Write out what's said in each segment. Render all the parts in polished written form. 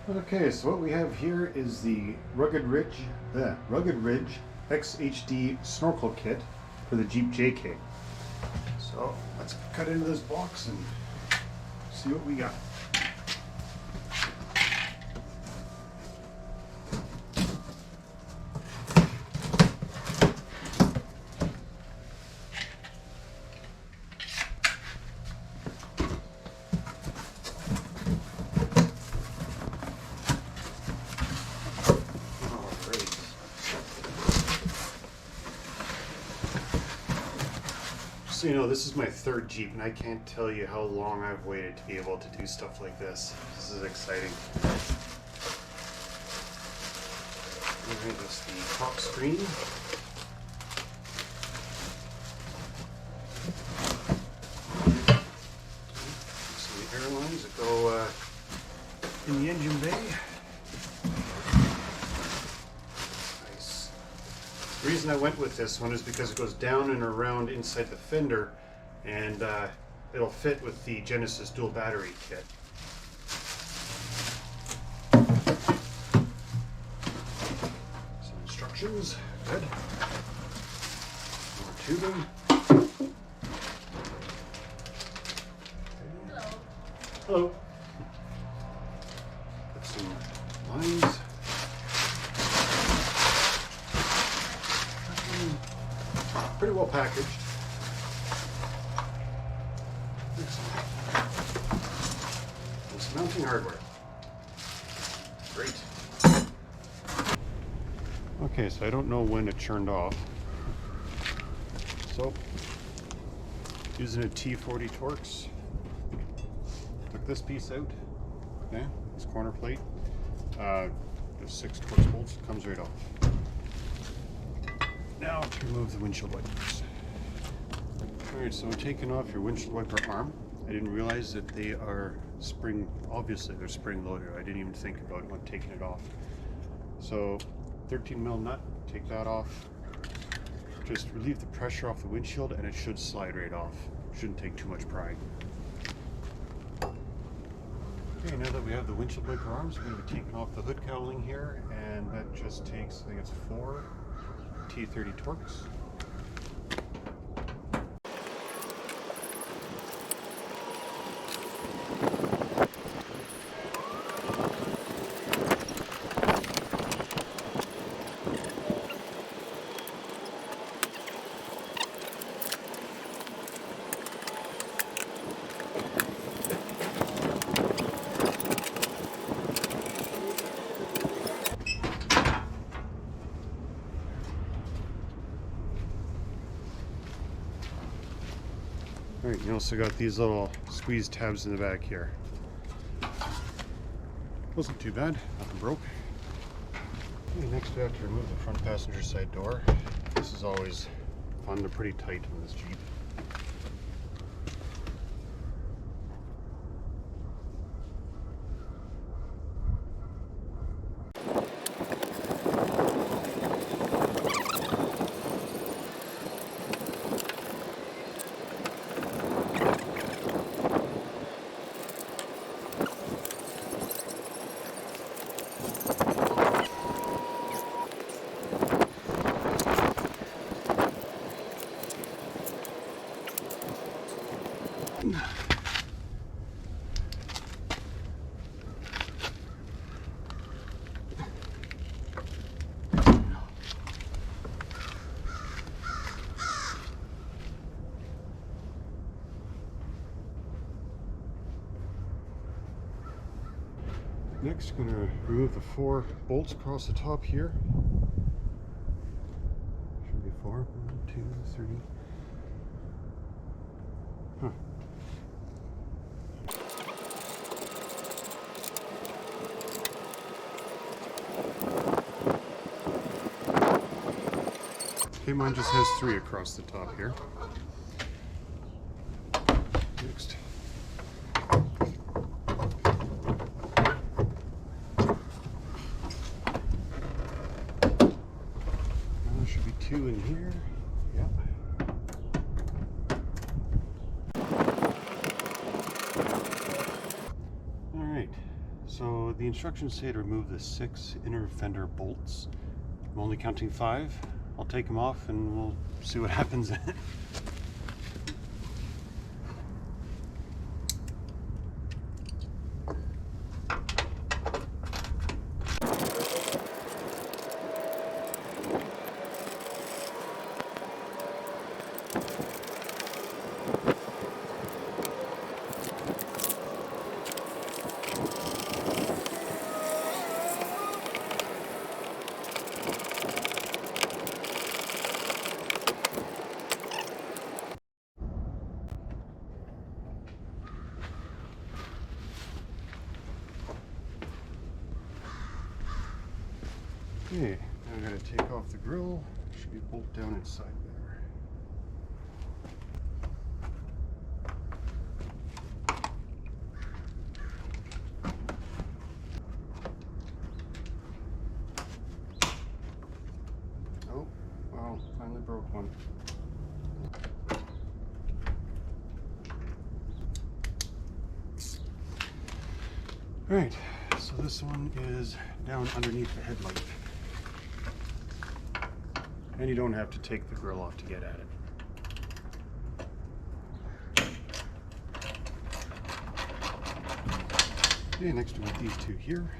Okay, so what we have here is the Rugged Ridge XHD Snorkel kit for the Jeep JKU. So let's cut into this box and see what we got. So, you know, this is my third Jeep, and I can't tell you how long I've waited to be able to do stuff like this. This is exciting. Alright, that's the top screen. Some of the air lines that go in the engine bay. The reason I went with this one is because it goes down and around inside the fender, and it'll fit with the Genesis dual battery kit. Some instructions, good. More tubing. Hello. Got some lines. Pretty well packaged. And some mounting hardware. Great. Okay, so I don't know when it turned off. So, using a T40 Torx, took this piece out. Okay, this corner plate. There's 6 Torx bolts. It comes right off. Now to remove the windshield wipers. Alright, so taking off your windshield wiper arm. I didn't realize that they are obviously they're spring loaded. I didn't even think about it when taking it off. So 13mm nut, take that off. Just relieve the pressure off the windshield and it should slide right off. Shouldn't take too much prying. Okay, now that we have the windshield wiper arms, we're going to be taking off the hood cowling here, and that just takes, I think it's 4 T30 Torx. Alright, you also got these little squeeze tabs in the back here. Wasn't too bad, nothing broke. Okay, next we have to remove the front passenger side door. This is always fun, they're pretty tight on this Jeep. Next, I'm going to remove the 4 bolts across the top here. Should be 4. 1, 2, 3. Huh. Okay, mine just has 3 across the top here. Next. There should be 2 in here. Yep. Alright, so the instructions say to remove the 6 inner fender bolts. I'm only counting 5. I'll take them off and we'll see what happens then. Okay, now I'm going to take off the grill. Should be bolt down inside there. Oh, well, finally broke one. Alright, so this one is down underneath the headlight. And you don't have to take the grill off to get at it. Okay, next we have these two here.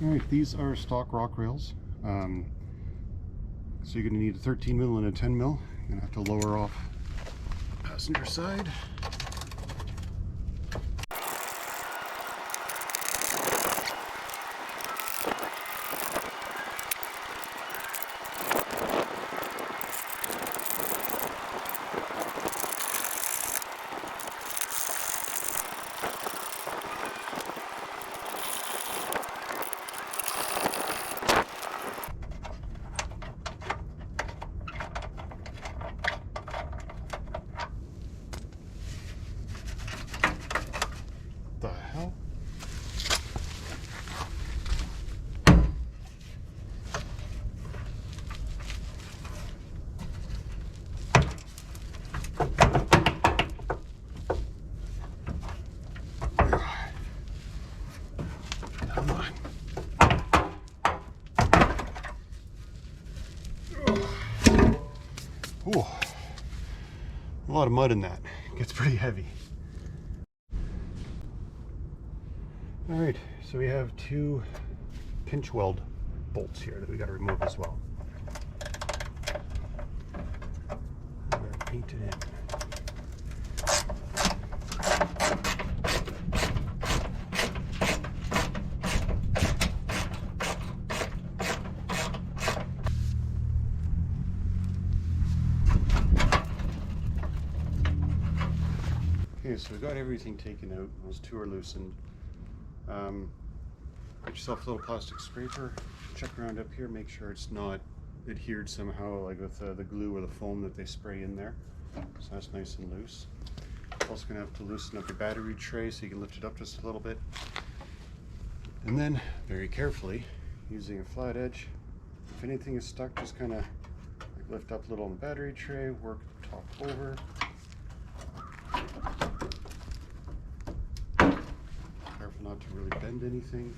Alright, these are stock rock rails. So you're going to need a 13 mil and a 10 mil. You're going to have to lower off passenger side. The hell? Come on. Ooh. A lot of mud in that. It gets pretty heavy. Alright, so we have 2 pinch weld bolts here that we got to remove as well. We're going to paint it in. Okay, so we got everything taken out. Those 2 are loosened. Get yourself a little plastic scraper, check around up here, make sure it's not adhered somehow, like with the glue or the foam that they spray in there. So that's nice and loose. Also going to have to loosen up your battery tray so you can lift it up just a little bit. And then, very carefully, using a flat edge, if anything is stuck, just kind of lift up a little on the battery tray, work top over. Careful not to really bend anything.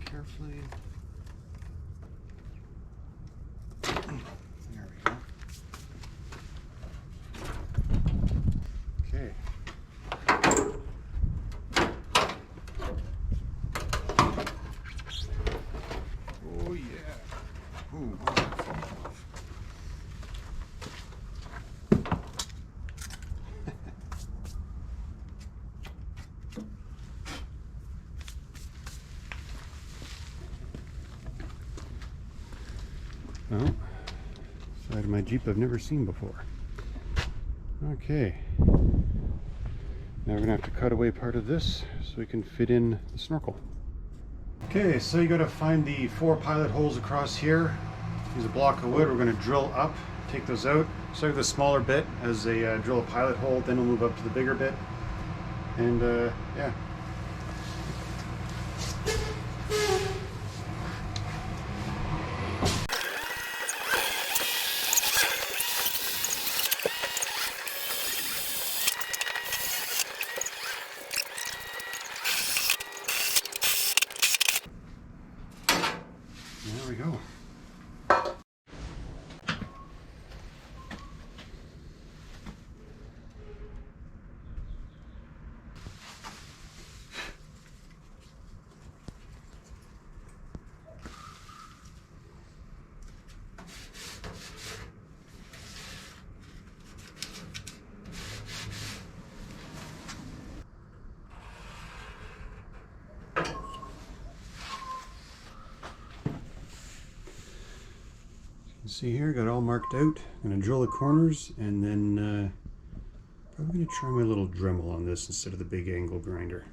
Carefully. There we go. Okay. Oh yeah. Ooh, that fall off. Well, side of my Jeep I've never seen before. Okay. Now we're gonna have to cut away part of this so we can fit in the snorkel. Okay, so you gotta find the 4 pilot holes across here. Use a block of wood. We're gonna drill up, take those out. Start with the smaller bit as they drill a pilot hole, then we'll move up to the bigger bit. And yeah. There we go. See here, got it all marked out. I'm gonna drill the corners and then probably gonna try my little Dremel on this instead of the big angle grinder.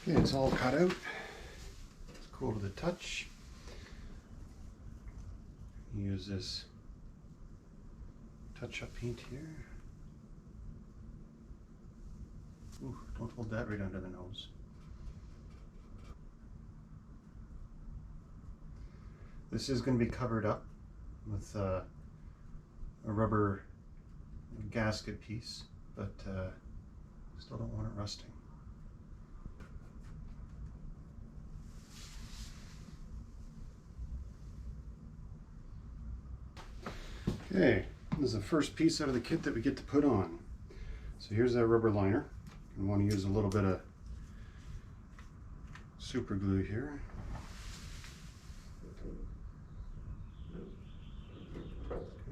Okay, it's all cut out. It's cool to the touch. Use this touch-up paint here. Ooh, don't hold that right under the nose. This is going to be covered up with a rubber gasket piece, but still don't want it rusting. Okay, this is the first piece out of the kit that we get to put on. So here's that rubber liner. I want to use a little bit of super glue here.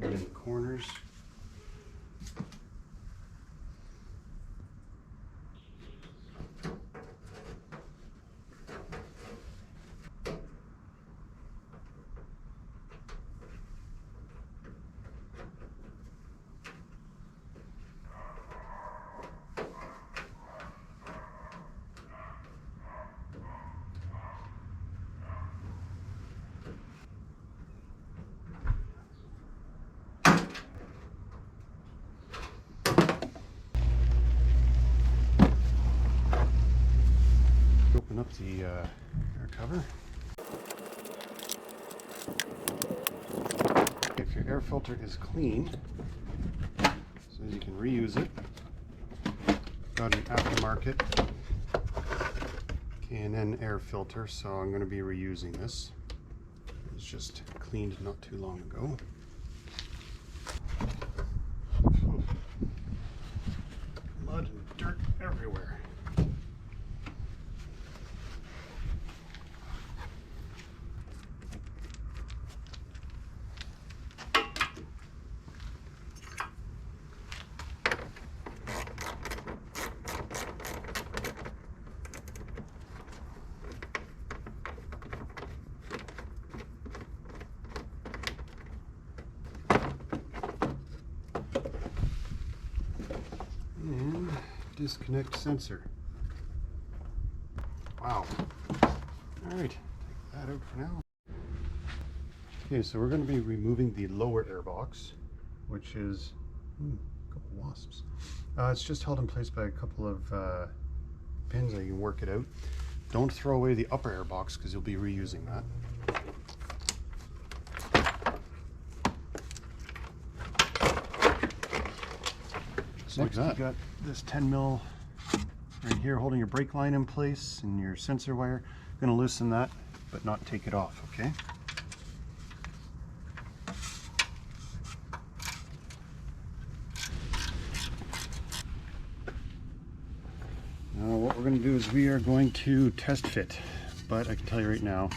Get it in the corners. Open up the air cover. If your air filter is clean, so you can reuse it. Got an aftermarket K&N air filter, so I'm going to be reusing this. It was just cleaned not too long ago. Mud and dirt everywhere. And disconnect sensor. Wow. Alright, take that out for now. Okay, so we're going to be removing the lower air box, which is a couple wasps. It's just held in place by a couple of pins that you can work it out. Don't throw away the upper air box because you'll be reusing that. So next, you got this 10 mil right here holding your brake line in place and your sensor wire. I'm going to loosen that, but not take it off, okay? Now what we're going to do is we are going to test fit, but I can tell you right now,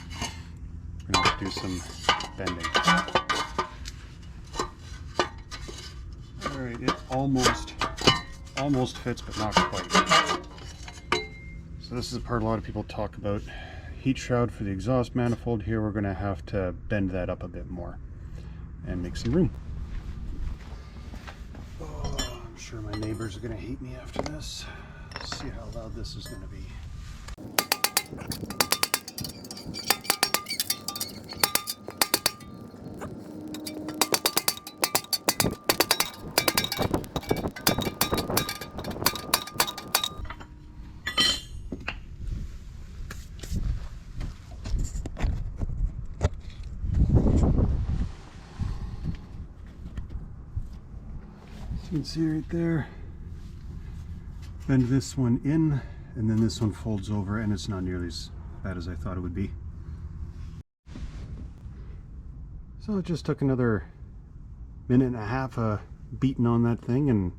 we're going to have to do some bending. Alright, it almost fits, but not quite. So this is a part a lot of people talk about. Heat shroud for the exhaust manifold. Here we're going to have to bend that up a bit more and make some room. Oh, I'm sure my neighbors are going to hate me after this. Let's see how loud this is going to be. You can see right there, bend this one in, and then this one folds over, and it's not nearly as bad as I thought it would be. So it just took another minute and a half of beating on that thing, and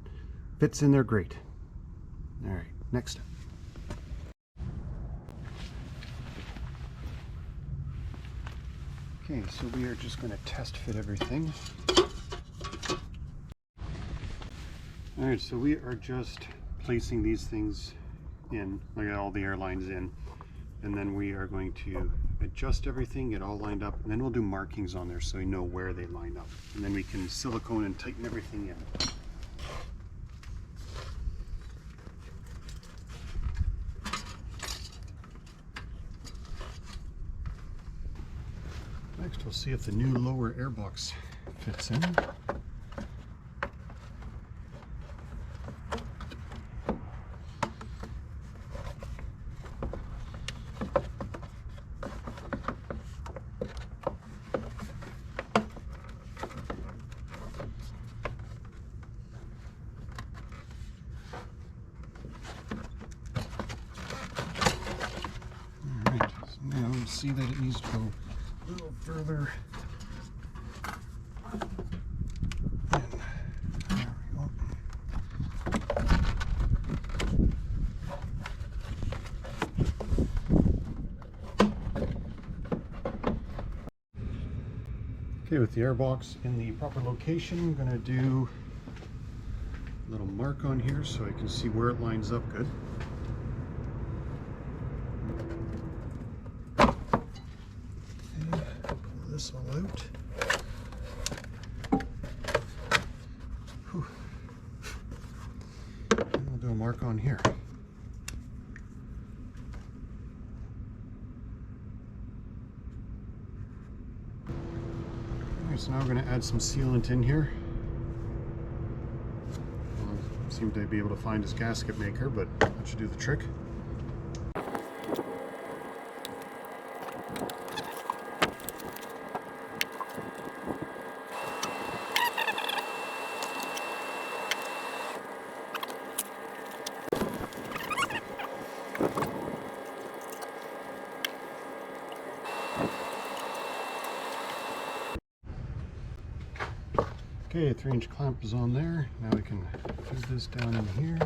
fits in there great. All right, next step. Okay, so we are just going to test fit everything. Alright, so we are just placing these things in, like all the airlines in, and then we are going to adjust everything, get all lined up, and then we'll do markings on there so we know where they line up. And then we can silicone and tighten everything in. Next, we'll see if the new lower airbox fits in. Now see that it needs to go a little further in. There we go. Okay, with the airbox in the proper location, I'm going to do a little mark on here so I can see where it lines up good. This all out. Whew. And we'll do a mark on here. Alright, so now we're going to add some sealant in here. Well, I seem to be able to find his gasket maker, but that should do the trick. Okay, a 3-inch clamp is on there. Now we can feed this down in here.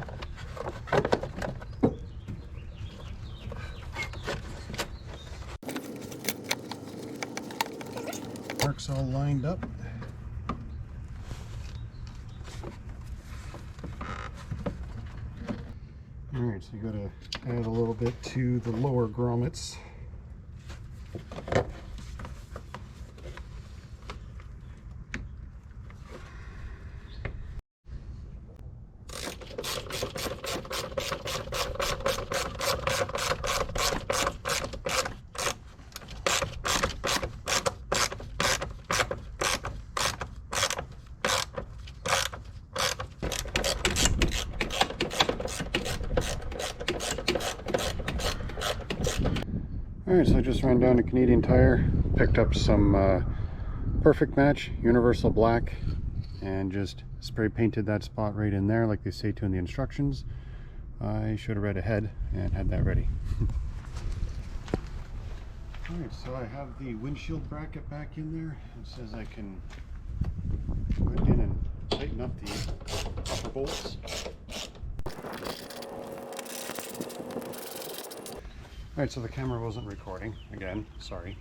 Marks all lined up. Alright, so you gotta add a little bit to the lower grommets. Alright, so I just ran down to Canadian Tire, picked up some Perfect Match Universal Black, and just spray painted that spot right in there like they say to in the instructions. I should have read ahead and had that ready. Alright, so I have the windshield bracket back in there. It says I can go in and tighten up the upper bolts. Alright, so the camera wasn't recording. Again, sorry.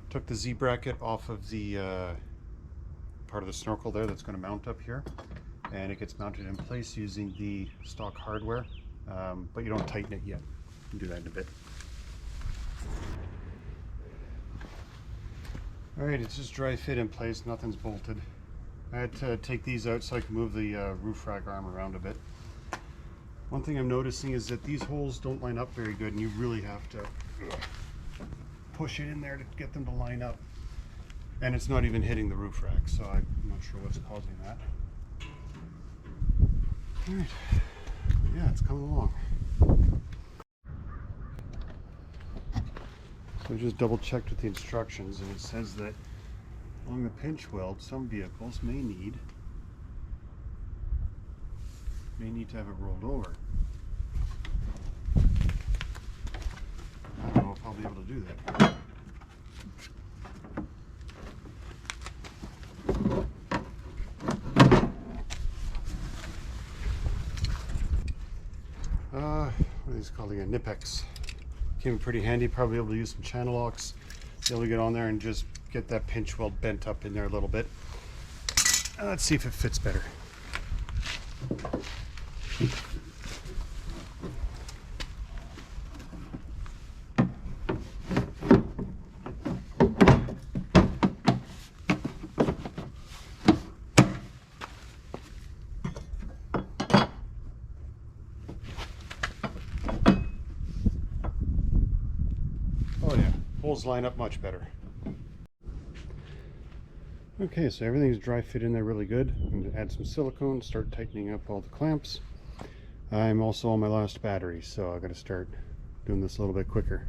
Took the Z bracket off of the part of the snorkel there that's going to mount up here. And it gets mounted in place using the stock hardware. But you don't tighten it yet. You can do that in a bit. Alright, it's just dry fit in place. Nothing's bolted. I had to take these out so I can move the roof rack arm around a bit. One thing I'm noticing is that these holes don't line up very good, and you really have to push it in there to get them to line up. And it's not even hitting the roof rack, so I'm not sure what's causing that. Alright, yeah, it's coming along. So I just double checked with the instructions, and it says that along the pinch weld, some vehicles may need to have it rolled over. I don't know if I'll be able to do that. What are these called again? Nipex. Came pretty handy, probably able to use some channel locks, be able to get on there and just get that pinch weld bent up in there a little bit. Let's see if it fits better. Oh yeah, holes line up much better. Okay, so everything's dry fit in there really good. I'm going to add some silicone, start tightening up all the clamps. I'm also on my last battery, so I've got to start doing this a little bit quicker.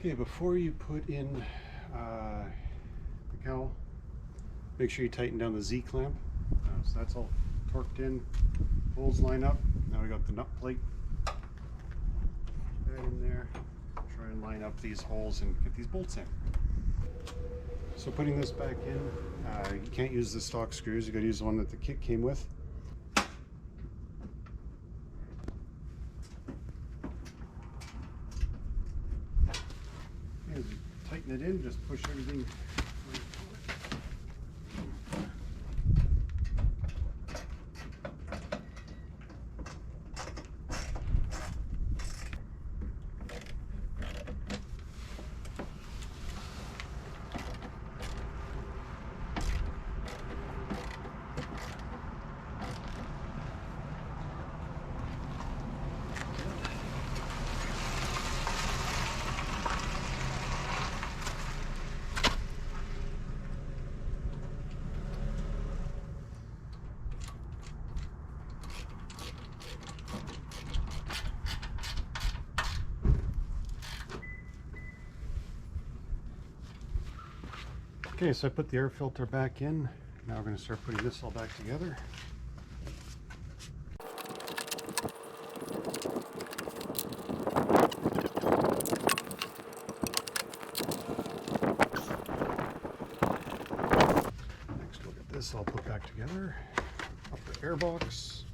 Okay, before you put in the cowl, make sure you tighten down the Z clamp. So that's all torqued in, holes line up. Now we got the nut plate. That in there. Try and line up these holes and get these bolts in. So putting this back in, you can't use the stock screws. You got to use the one that the kit came with. As you tighten it in, just push everything. Okay, so I put the air filter back in. Now we're going to start putting this all back together. Next, look at this all put back together. Upper air box.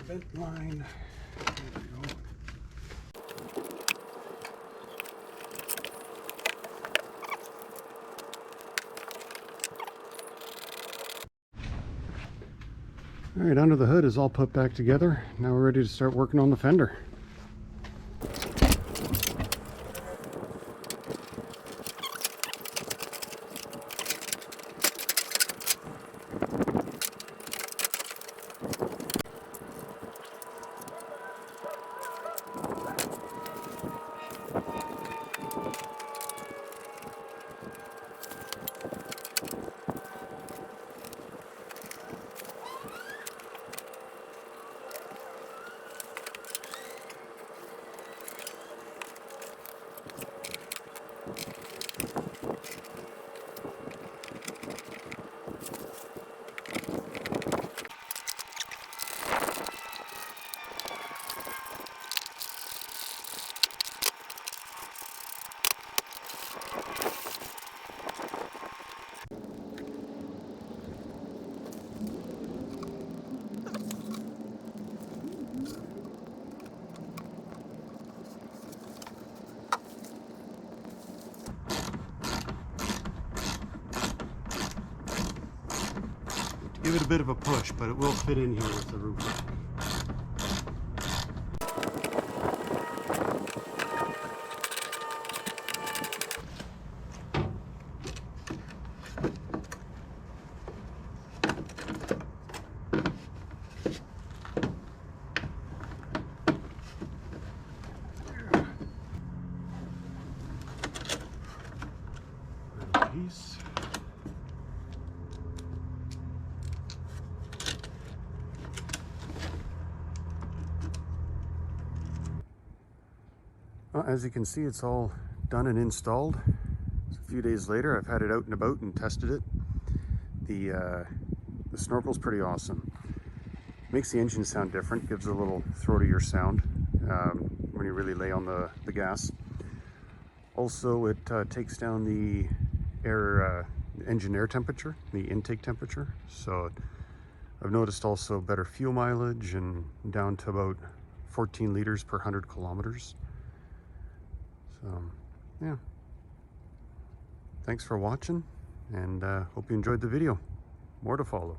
Vent line. There we go. All right, under the hood is all put back together. Now we're ready to start working on the fender. Give it a bit of a push, but it will fit in here with the roof rack. Piece. As you can see, it's all done and installed. A few days later, I've had it out and about and tested it. The Snorkel's pretty awesome. Makes the engine sound different, gives a little throatier sound when you really lay on the gas. Also, it takes down the engine air temperature, the intake temperature. So I've noticed also better fuel mileage and down to about 14 liters per 100 kilometers. So, yeah. Thanks for watching, and hope you enjoyed the video. More to follow.